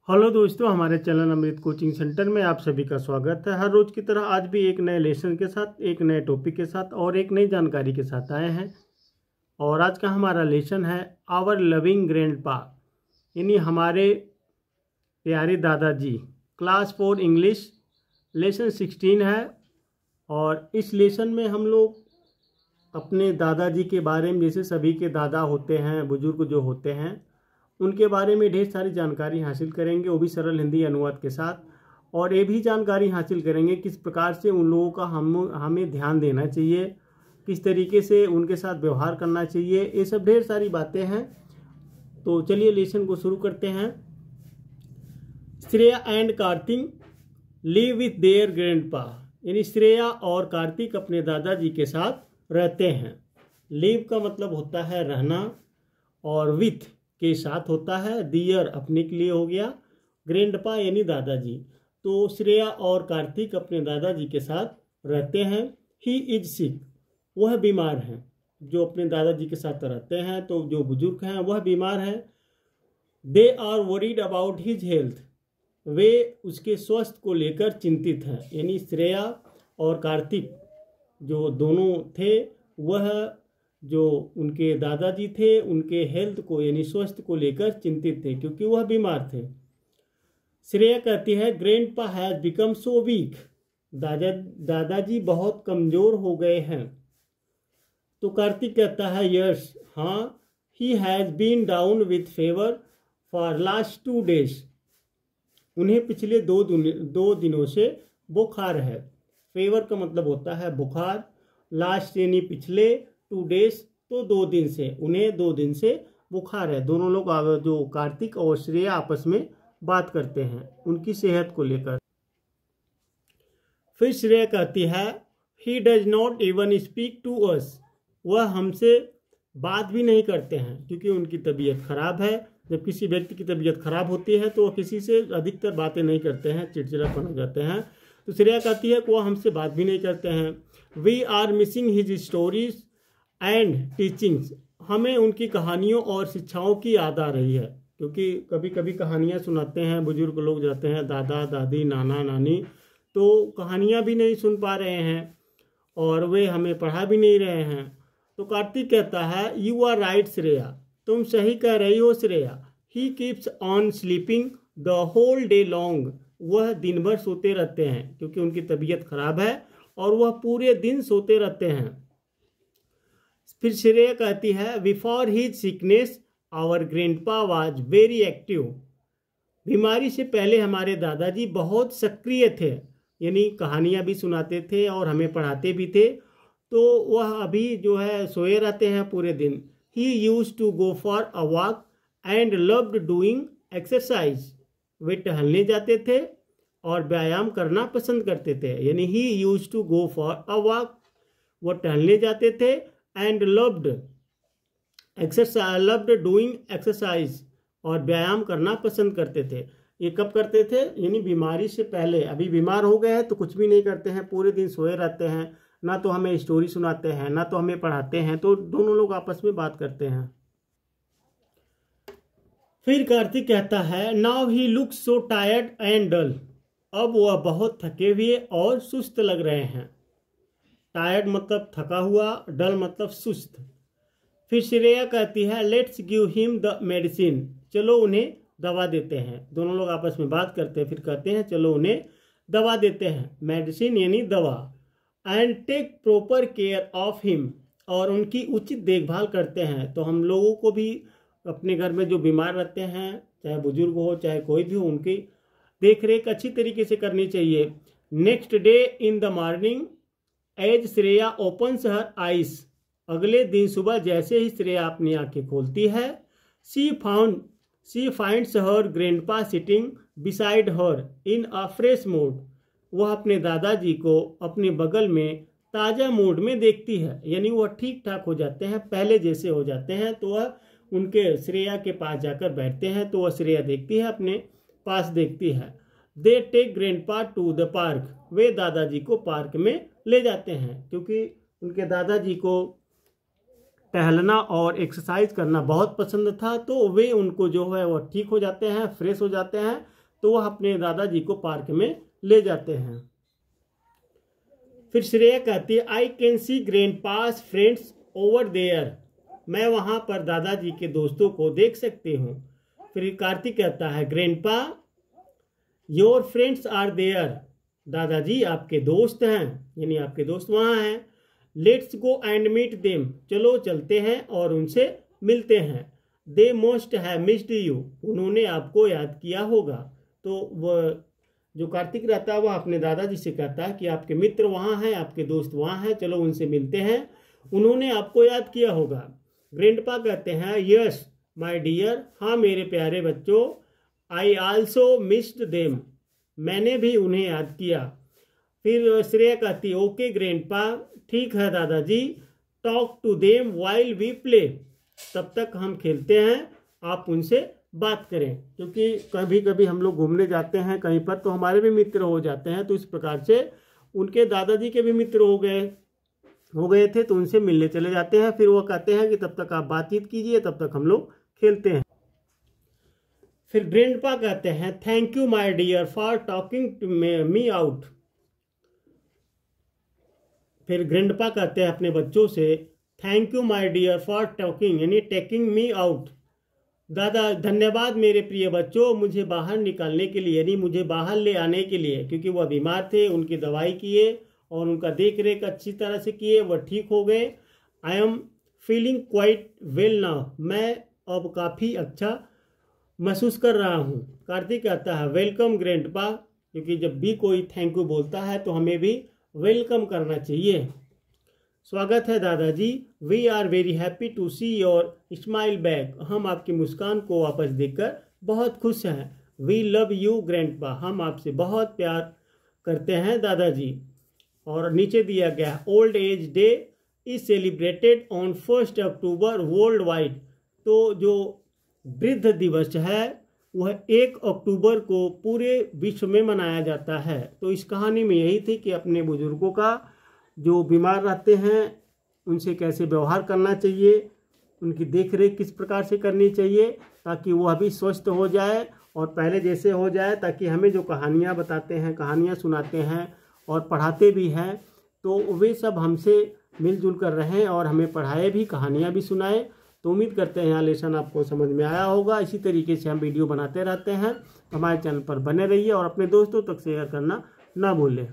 Hello दोस्तों, हमारे channel अमृत coaching centre में आप सभी का स्वागत है। हर रोज की तरह आज भी एक नए लेसन के साथ, एक नए टॉपिक के साथ और एक नई जानकारी के साथ आए हैं। और आज का हमारा लेसन है आवर लविंग ग्रैंडपा, यानी हमारे प्यारे दादाजी। क्लास 4 इंग्लिश लेसन 16 है। और इस लेसन में हम लोग अपने दादाजी के बारे में, जैसे सभी के दादा होते हैं, बुजुर्ग जो होते हैं, उनके बारे में ढेर सारी जानकारी हासिल करेंगे, वो भी सरल हिंदी अनुवाद के साथ। और ये भी जानकारी हासिल करेंगे किस प्रकार से उन लोगों का हमें ध्यान देना चाहिए, किस तरीके से उनके साथ व्यवहार करना चाहिए, ये सब ढेर सारी बातें हैं। तो चलिए लेसन को शुरू करते हैं। Shreya and Kartik live with their grandpa, यानी श्रेया और कार्तिक अपने दादाजी के साथ रहते हैं। लिव का मतलब होता है रहना, और विथ के साथ होता है, दियर अपने के लिए हो गया, ग्रैंडपा यानी दादाजी। तो श्रेया और कार्तिक अपने दादाजी के साथ रहते हैं। ही इज सिक, वह बीमार हैं। जो अपने दादाजी के साथ रहते हैं, तो जो बुजुर्ग हैं वह बीमार हैं। They are worried about his health, वे उसके स्वास्थ्य को लेकर चिंतित हैं। यानी श्रेया और कार्तिक जो दोनों थे, वह जो उनके दादाजी थे उनके हेल्थ को यानी स्वास्थ्य को लेकर चिंतित थे, क्योंकि वह बीमार थे। श्रेया कहती है grandpa has become so weak, दादाजी बहुत कमजोर हो गए हैं। तो कार्तिक कहता है यस, हाँ, he has been down with fever for last 2 days, उन्हें पिछले दो दिनों से बुखार है। फीवर का मतलब होता है बुखार, लास्ट यानी पिछले, 2 days तो 2 दिन से, उन्हें 2 दिन से बुखार है। दोनों लोग जो कार्तिक और श्रेया आपस में बात करते हैं उनकी सेहत को लेकर। फिर श्रेया कहती है he does not even speak to us, वह हमसे बात भी नहीं करते हैं, क्योंकि उनकी तबीयत खराब है। जब किसी व्यक्ति की तबीयत खराब होती है तो वह किसी से अधिकतर बातें नहीं करते हैं, चिड़चिड़ापन हो जाते हैं। तो श्रेया कहती है कि वह हमसे बात भी नहीं करते हैं। We are missing his stories and teachings, हमें उनकी कहानियों और शिक्षाओं की याद आ रही है, क्योंकि कभी कभी कहानियाँ सुनाते हैं, बुजुर्ग लोग जाते हैं, दादा दादी नाना नानी, तो कहानियाँ भी नहीं सुन पा रहे हैं और वे हमें पढ़ा भी नहीं रहे हैं। तो कार्तिक कहता है यू आर राइट श्रेया, तुम सही कह रही हो Shreya. He keeps on sleeping the whole day long, वह दिन भर सोते रहते हैं, क्योंकि उनकी तबीयत खराब है और वह पूरे दिन सोते रहते हैं। फिर श्रेया कहती है before his sickness our grandpa was very active, बीमारी से पहले हमारे दादाजी बहुत सक्रिय थे, यानी कहानियाँ भी सुनाते थे और हमें पढ़ाते भी थे। तो वह अभी जो है सोए रहते हैं पूरे दिन। He used to go for a walk and loved doing exercise, वे टहलने जाते थे और व्यायाम करना पसंद करते थे। यानी he used to go for a walk, वह टहलने जाते थे, एंड लव्ड डूइंग एक्सरसाइज, और व्यायाम करना पसंद करते थे। ये कब करते थे? यानी बीमारी से पहले। अभी बीमार हो गए हैं तो कुछ भी नहीं करते हैं, पूरे दिन सोए रहते हैं, ना तो हमें स्टोरी सुनाते हैं ना तो हमें पढ़ाते हैं, तो दोनों लोग आपस में बात करते हैं। फिर कार्तिक कहता है now he looks so tired and dull, अब वह बहुत थके हुए और सुस्त लग रहे हैं। टायर्ड मतलब थका हुआ, डल मतलब सुस्त। फिर श्रेया कहती है let's give him the medicine, चलो उन्हें दवा देते हैं। दोनों लोग आपस में बात करते हैं, फिर कहते हैं चलो उन्हें दवा देते हैं, मेडिसिन यानी दवा। And take proper care of him, और उनकी उचित देखभाल करते हैं। तो हम लोगों को भी अपने घर में जो बीमार रहते हैं, चाहे बुजुर्ग हो चाहे कोई भी हो, उनकी देख रेख अच्छी तरीके से करनी चाहिए। Next day in the morning as Shreya opens her eyes, अगले दिन सुबह जैसे ही श्रेया अपनी आंखें खोलती है, she finds her grandpa sitting beside her in a fresh mood, वह अपने दादाजी को अपने बगल में ताज़ा मूड में देखती है। यानी वह ठीक ठाक हो जाते हैं, पहले जैसे हो जाते हैं, तो वह उनके श्रेया के पास जाकर बैठते हैं, तो वह श्रेया देखती है, अपने पास देखती है। They take grandpa to the park, वे दादाजी को पार्क में ले जाते हैं, क्योंकि उनके दादाजी को टहलना और एक्सरसाइज करना बहुत पसंद था। तो वे उनको जो है वो ठीक हो जाते हैं, फ्रेश हो जाते हैं, तो वह अपने दादाजी को पार्क में ले जाते हैं। फिर श्रेया कहती है I can see grandpa's friends over there, मैं वहाँ पर दादाजी के दोस्तों को देख सकती हूँ। फिर कार्तिक कहता है grandpa your friends are there, दादाजी आपके दोस्त हैं, यानी आपके दोस्त वहाँ हैं। Let's go and meet them, चलो चलते हैं और उनसे मिलते हैं। They must have missed you, उन्होंने आपको याद किया होगा। तो वह जो कार्तिक रहता है वह अपने दादाजी से कहता है कि आपके मित्र वहाँ हैं, आपके दोस्त वहाँ हैं, चलो उनसे मिलते हैं, उन्होंने आपको याद किया होगा। ग्रैंडपा कहते हैं यस माय डियर, हाँ मेरे प्यारे बच्चों, आई आल्सो मिस्ड देम, मैंने भी उन्हें याद किया। फिर श्रेया कहती है ओके ग्रैंडपा, ठीक है दादाजी, talk to them while we play, तब तक हम खेलते हैं, आप उनसे बात करें। क्योंकि कभी कभी हम लोग घूमने जाते हैं कहीं पर तो हमारे भी मित्र हो जाते हैं, तो इस प्रकार से उनके दादाजी के भी मित्र हो गए थे, तो उनसे मिलने चले जाते हैं। फिर वो कहते हैं कि तब तक आप बातचीत कीजिए, तब तक हम लोग खेलते हैं। फिर ग्रैंडपा कहते हैं thank you my dear for talking to me out, फिर ग्रैंडपा कहते हैं अपने बच्चों से thank you my dear for talking यानी टेकिंग मी आउट, दादा धन्यवाद मेरे प्रिय बच्चों मुझे बाहर निकालने के लिए, यानी मुझे बाहर ले आने के लिए, क्योंकि वह बीमार थे, उनकी दवाई किए और उनका देख रेख अच्छी तरह से किए, वह ठीक हो गए। I am feeling quite well now, मैं अब काफ़ी अच्छा महसूस कर रहा हूँ। कार्तिक कहता है वेलकम ग्रैंडपा, क्योंकि जब भी कोई थैंक यू बोलता है तो हमें भी वेलकम करना चाहिए। स्वागत है दादाजी, we are very happy to see your smile back, हम आपकी मुस्कान को वापस देखकर बहुत खुश हैं। वी लव यू ग्रैंडपा, हम आपसे बहुत प्यार करते हैं दादाजी। और नीचे दिया गया old age day is celebrated on 1 October world wide, तो जो वृद्ध दिवस है वह 1 अक्टूबर को पूरे विश्व में मनाया जाता है। तो इस कहानी में यही थी कि अपने बुजुर्गों का जो बीमार रहते हैं उनसे कैसे व्यवहार करना चाहिए, उनकी देखरेख किस प्रकार से करनी चाहिए ताकि वह भी स्वस्थ हो जाए और पहले जैसे हो जाए, ताकि हमें जो कहानियाँ बताते हैं, कहानियाँ सुनाते हैं और पढ़ाते भी हैं, तो वे सब हमसे मिलजुल कर रहें और हमें पढ़ाए भी, कहानियाँ भी सुनाए। तो उम्मीद करते हैं यहाँ लेसन आपको समझ में आया होगा। इसी तरीके से हम वीडियो बनाते रहते हैं, हमारे चैनल पर बने रहिए और अपने दोस्तों तक शेयर करना ना भूलें।